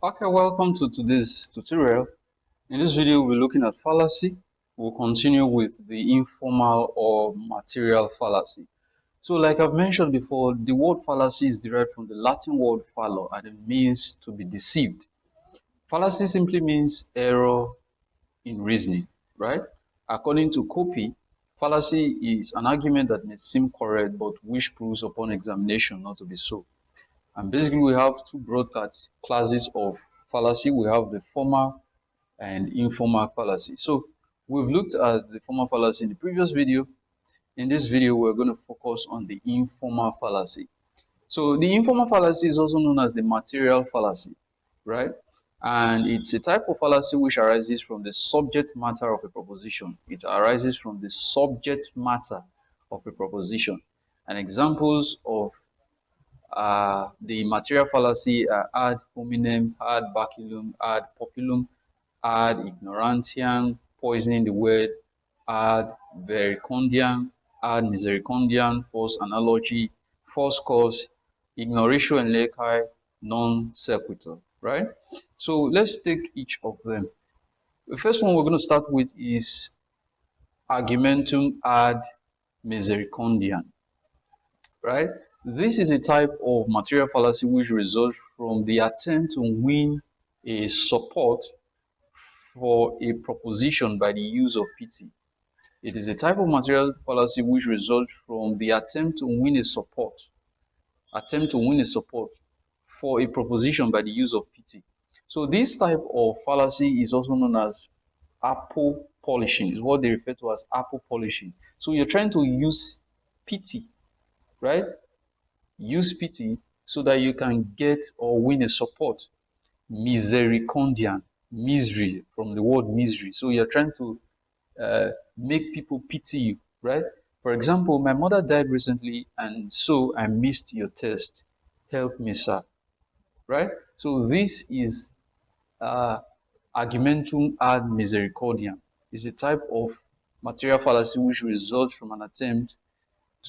Okay, welcome to today's tutorial. In this video, we're looking at fallacy. We'll continue with the informal or material fallacy. So, like I've mentioned before, the word fallacy is derived from the Latin word fallo and it means to be deceived. Fallacy simply means error in reasoning, right? According to Copy, fallacy is an argument that may seem correct but which proves upon examination not to be so. And basically, we have two broad classes of fallacy. We have the formal and informal fallacy. So we've looked at the formal fallacy in the previous video. In this video, we're going to focus on the informal fallacy. So the informal fallacy is also known as the material fallacy, right? And it's a type of fallacy which arises from the subject matter of a proposition. It arises from the subject matter of a proposition. And examples of the material fallacy are ad hominem, ad bacillum, ad populum, ad ignorantiam, poisoning the word, ad vericondiam, ad misericordiam, false analogy, false cause, ignoratio in lecae, non sequitur, right? So let's take each of them. The first one we're going to start with is argumentum ad misericordiam, right? This is a type of material fallacy which results from the attempt to win a support for a proposition by the use of pity. It is a type of material fallacy which results from the attempt to win a support for a proposition by the use of pity. So this type of fallacy is also known as apple polishing. Is what they refer to as apple polishing. So you're trying to use pity, right? Use pity so that you can get or win a support. Misericordian, misery, from the word misery. So you're trying to make people pity you, right? For example, my mother died recently and so I missed your test. Help me, sir. Right? So this is argumentum ad misericordiam. It's a type of material fallacy which results from an attempt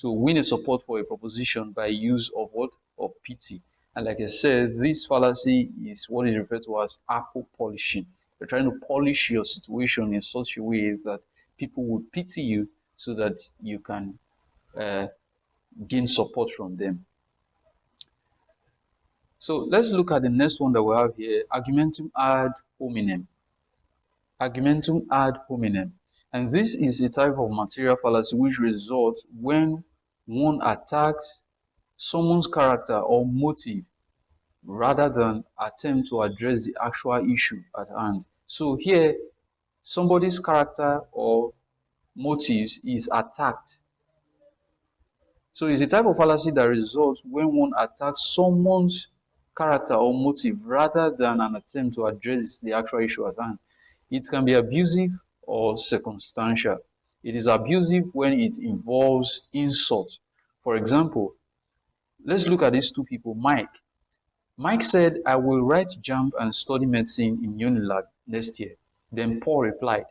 to win a support for a proposition by use of what? Of pity. And like I said, this fallacy is what is referred to as apple polishing. You're trying to polish your situation in such a way that people would pity you so that you can uh, gain support from them. So let's look at the next one that we have here, argumentum ad hominem. Argumentum ad hominem. And this is a type of material fallacy which results when one attacks someone's character or motive rather than attempt to address the actual issue at hand. So here, somebody's character or motives is attacked. So it's a type of fallacy that results when one attacks someone's character or motive rather than an attempt to address the actual issue at hand. It can be abusive or circumstantial. It is abusive when it involves insult. For example, let's look at these two people. Mike said, I will write JAMB and study medicine in Unilag next year. Then Paul replied,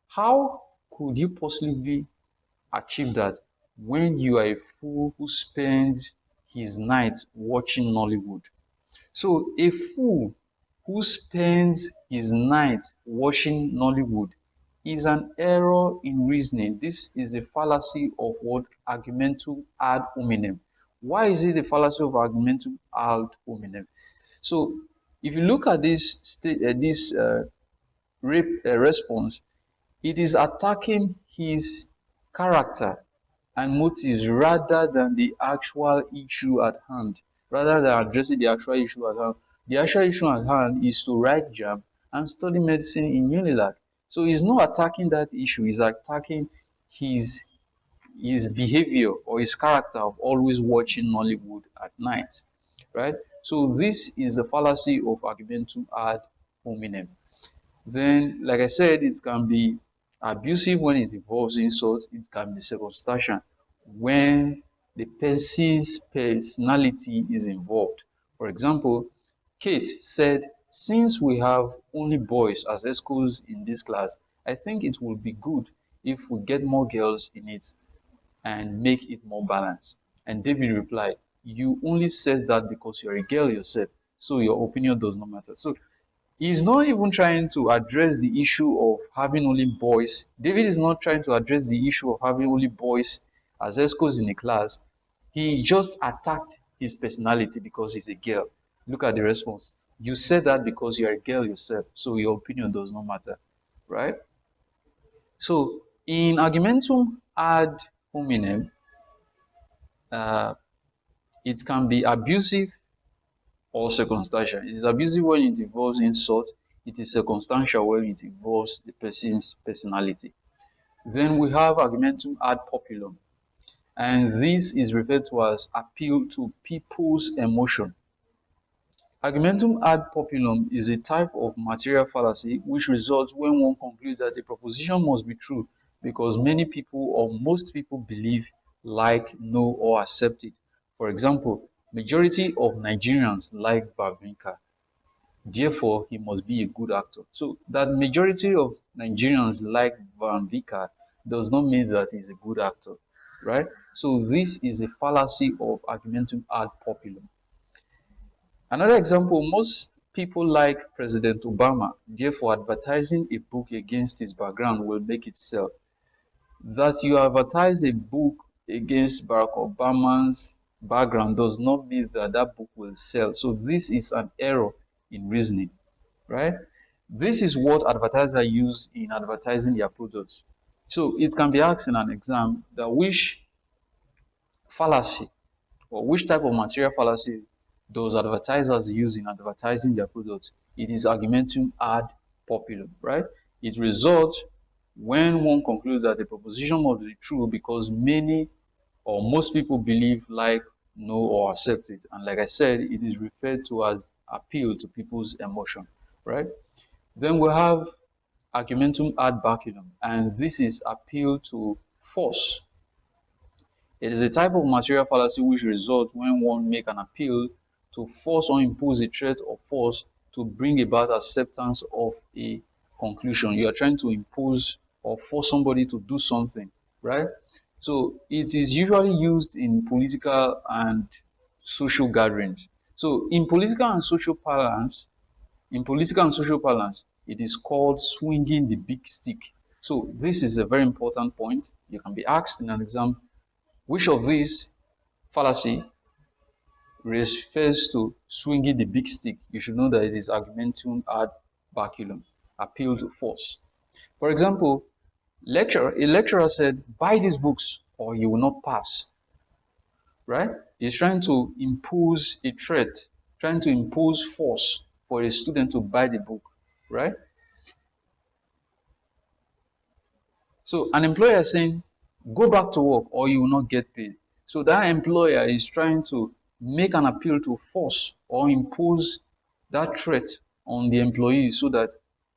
how could you possibly achieve that when you are a fool who spends his night watching Nollywood? So a fool who spends his night watching Nollywood is an error in reasoning. This is a fallacy of what? Argumentum ad hominem. Why is it a fallacy of argumentum ad hominem? So if you look at this response, it is attacking his character and motives rather than the actual issue at hand, rather than addressing the actual issue at hand. The actual issue at hand is to write JAMB and study medicine in Unilag. So he's not attacking that issue, he's attacking his his behavior or his character of always watching Nollywood at night, right? So this is a fallacy of argumentum ad hominem. Then, like I said, it can be abusive when it involves insult. It can be circumstantial when the person's personality is involved. For example, Kate said, since we have only boys as escorts in this class, I think it would be good if we get more girls in it and make it more balanced. And David replied, you only said that because you're a girl yourself, so your opinion does not matter. So He's not even trying to address the issue of having only boys. David is not trying to address the issue of having only boys as escorts in a class. He just attacked his personality because he's a girl. Look at the response. You said that because you're a girl yourself, so your opinion does not matter, right? So in argumentum ad hominem, uh, it can be abusive or circumstantial. It is abusive when it involves insult. It is circumstantial when it involves the person's personality. Then we have argumentum ad populum, and this is referred to as appeal to people's emotion. Argumentum ad populum is a type of material fallacy which results when one concludes that a proposition must be true because many people or most people believe, like, know, or accept it. For example, majority of Nigerians like Wawrinka, therefore he must be a good actor. So that majority of Nigerians like Van Vika does not mean that he's a good actor, right? So this is a fallacy of argumentum ad populum. Another example, most people like President Obama, therefore advertising a book against his background will make it sell. That you advertise a book against Barack Obama's background does not mean that that book will sell. So this is an error in reasoning, right? This is what advertisers use in advertising their products. So it can be asked in an exam that which fallacy or which type of material fallacy does advertisers use in advertising their products? It is argumentum ad populum, right? It results when one concludes that a proposition must be true because many or most people believe, like, know, or accept it. And like I said, it is referred to as appeal to people's emotion, right? Then we have argumentum ad baculum, and this is appeal to force. It is a type of material fallacy which results when one make an appeal to force or impose a threat or force to bring about acceptance of a conclusion. You are trying to impose or force somebody to do something, right? So it is usually used in political and social gatherings. So in political and social parlance, it is called swinging the big stick. So this is a very important point. You can be asked in an exam, which of these fallacy refers to swinging the big stick? You should know that it is argumentum ad baculum, appeal to force. For example, a lecturer said, buy these books or you will not pass, right? He's trying to impose a threat, trying to impose force for a student to buy the book, right? So an employer is saying, go back to work or you will not get paid. So that employer is trying to make an appeal to force or impose that threat on the employee so that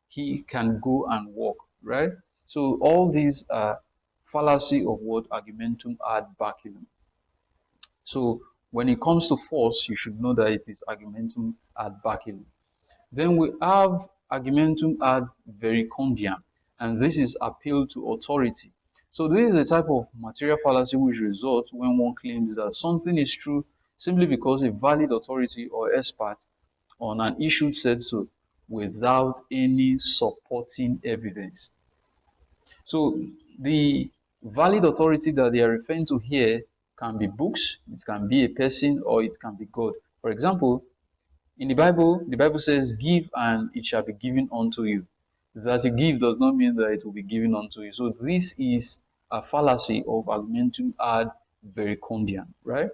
he can go and work, right? So all these are fallacy of what argumentum ad baculum. So when it comes to force, you should know that it is argumentum ad baculum. Then we have argumentum ad verecundiam, and this is appeal to authority. So this is a type of material fallacy which results when one claims that something is true simply because a valid authority or expert on an issue said so without any supporting evidence. So the valid authority that they are referring to here can be books, it can be a person, or it can be God. For example, in the Bible says, give and it shall be given unto you. That you give does not mean that it will be given unto you. So this is a fallacy of argumentum ad verecundiam, right?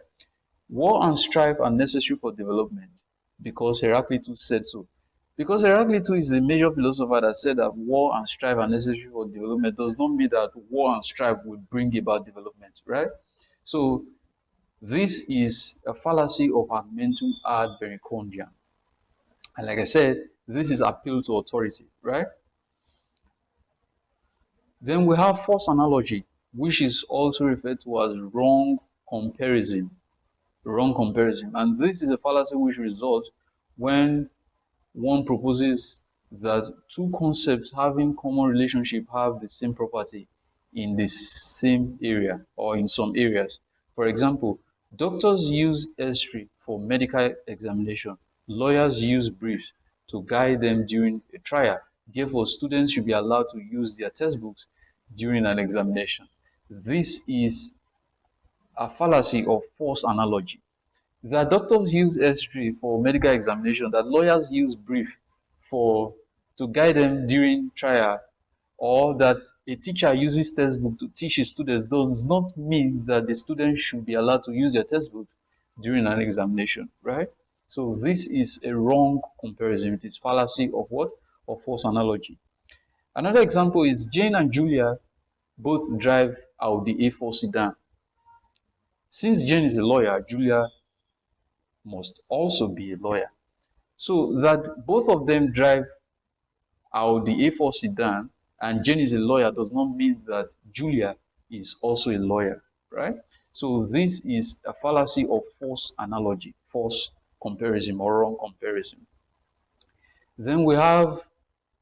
War and strife are necessary for development because Heraclitus said so. Because Heraclitus is a major philosopher that said that war and strife are necessary for development does not mean that war and strife will bring about development, right? So this is a fallacy of argumentum ad verecundiam. And like I said, this is appeal to authority, right? Then we have false analogy, which is also referred to as wrong comparison. Wrong comparison. And this is a fallacy which results when one proposes that two concepts having common relationship have the same property in the same area or in some areas. For example, doctors use x-ray for medical examination. Lawyers use briefs. to guide them during a trial. Therefore, students should be allowed to use their textbooks during an examination. This is a fallacy of false analogy. That doctors use X-ray for medical examination, that lawyers use brief for to guide them during trial, or that a teacher uses textbook to teach his students does not mean that the students should be allowed to use their textbook during an examination, right? So this is a wrong comparison. It is fallacy of what? Of false analogy. Another example is Jane and Julia both drive Audi A4 sedan. Since Jane is a lawyer, Julia must also be a lawyer. So that both of them drive Audi A4 sedan and Jane is a lawyer does not mean that Julia is also a lawyer, right? So this is a fallacy of false analogy, false comparison or wrong comparison. Then we have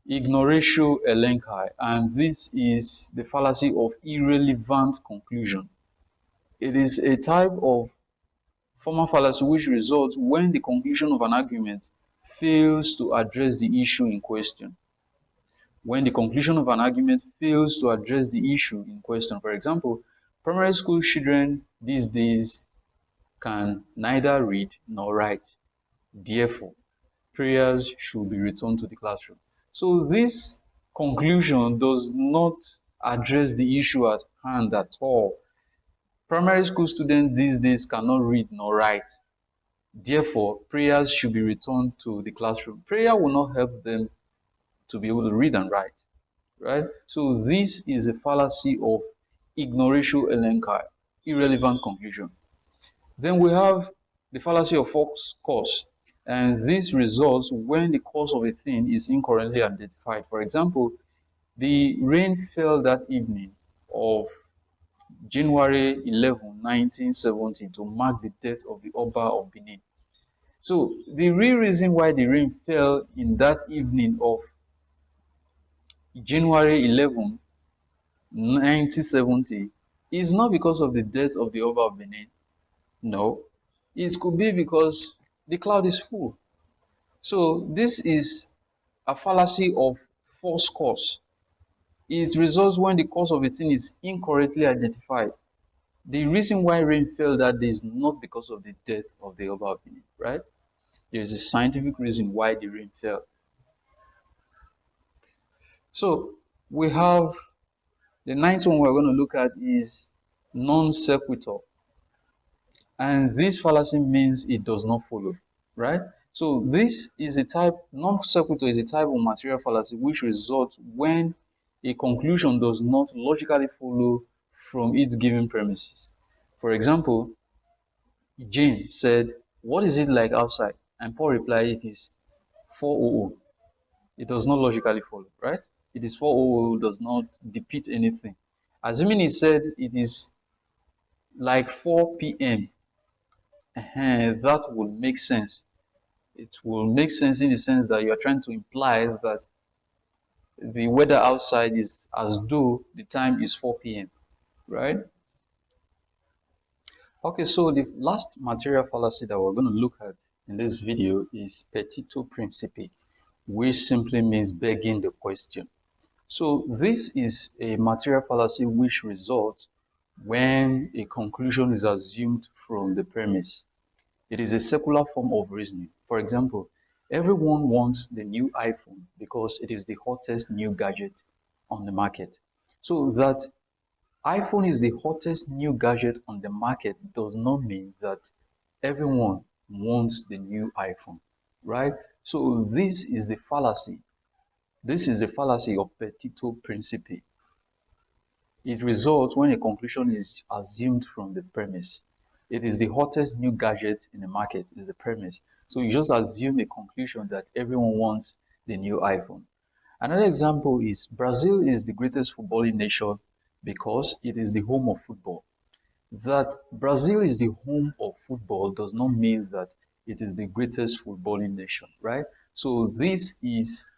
ignoratio elenchi, and this is the fallacy of irrelevant conclusion. It is a type of formal fallacy which results when the conclusion of an argument fails to address the issue in question. When the conclusion of an argument fails to address the issue in question. For example, primary school children these days can neither read nor write. Therefore, prayers should be returned to the classroom. So this conclusion does not address the issue at hand at all. Primary school students these days cannot read nor write. Therefore, prayers should be returned to the classroom. Prayer will not help them to be able to read and write, right? So this is a fallacy of ignoratio elenchi, irrelevant conclusion. Then we have the fallacy of false cause, and this results when the cause of a thing is incorrectly identified. For example, the rain fell that evening of January 11, 1970 to mark the death of the Oba of Benin. So the real reason why the rain fell in that evening of January 11, 1970 is not because of the death of the Oba of Benin. No, it could be because the cloud is full. So this is a fallacy of false cause. It results when the cause of a thing is incorrectly identified. The reason why rain fell that day is not because of the death of the Oba of Benin, right? There is a scientific reason why the rain fell. So we have the ninth one we're going to look at is non sequitur. And this fallacy means it does not follow, right? So this is a type, non sequitur is a type of material fallacy which results when a conclusion does not logically follow from its given premises. For example, Jane said, "What is it like outside?" And Paul replied, "It is 4:00." It does not logically follow, right? It is 4:00 does not depict anything. Assuming he said it is like 4 p.m., that would make sense. It will make sense in the sense that you are trying to imply that the weather outside is as though the time is 4 p.m., right? Okay, so the last material fallacy that we're going to look at in this video is petito principii, which simply means begging the question. So this is a material fallacy which results when a conclusion is assumed from the premise. It is a secular form of reasoning. For example, everyone wants the new iPhone because it is the hottest new gadget on the market. So that iPhone is the hottest new gadget on the market does not mean that everyone wants the new iPhone, right? So this is the fallacy. This is the fallacy of petito principii. It results when a conclusion is assumed from the premise. It is the hottest new gadget in the market is the premise. So you just assume a conclusion that everyone wants the new iPhone. Another example is Brazil is the greatest footballing nation because it is the home of football. That Brazil is the home of football does not mean that it is the greatest footballing nation, right? So this is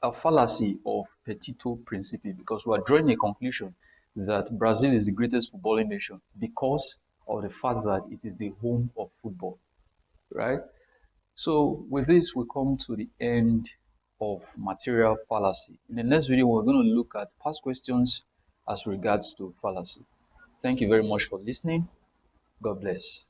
a fallacy of petito principii because we are drawing a conclusion that Brazil is the greatest footballing nation because of the fact that it is the home of football, right? So with this, we come to the end of material fallacy. In the next video, we're going to look at past questions as regards to fallacy. Thank you very much for listening. God bless.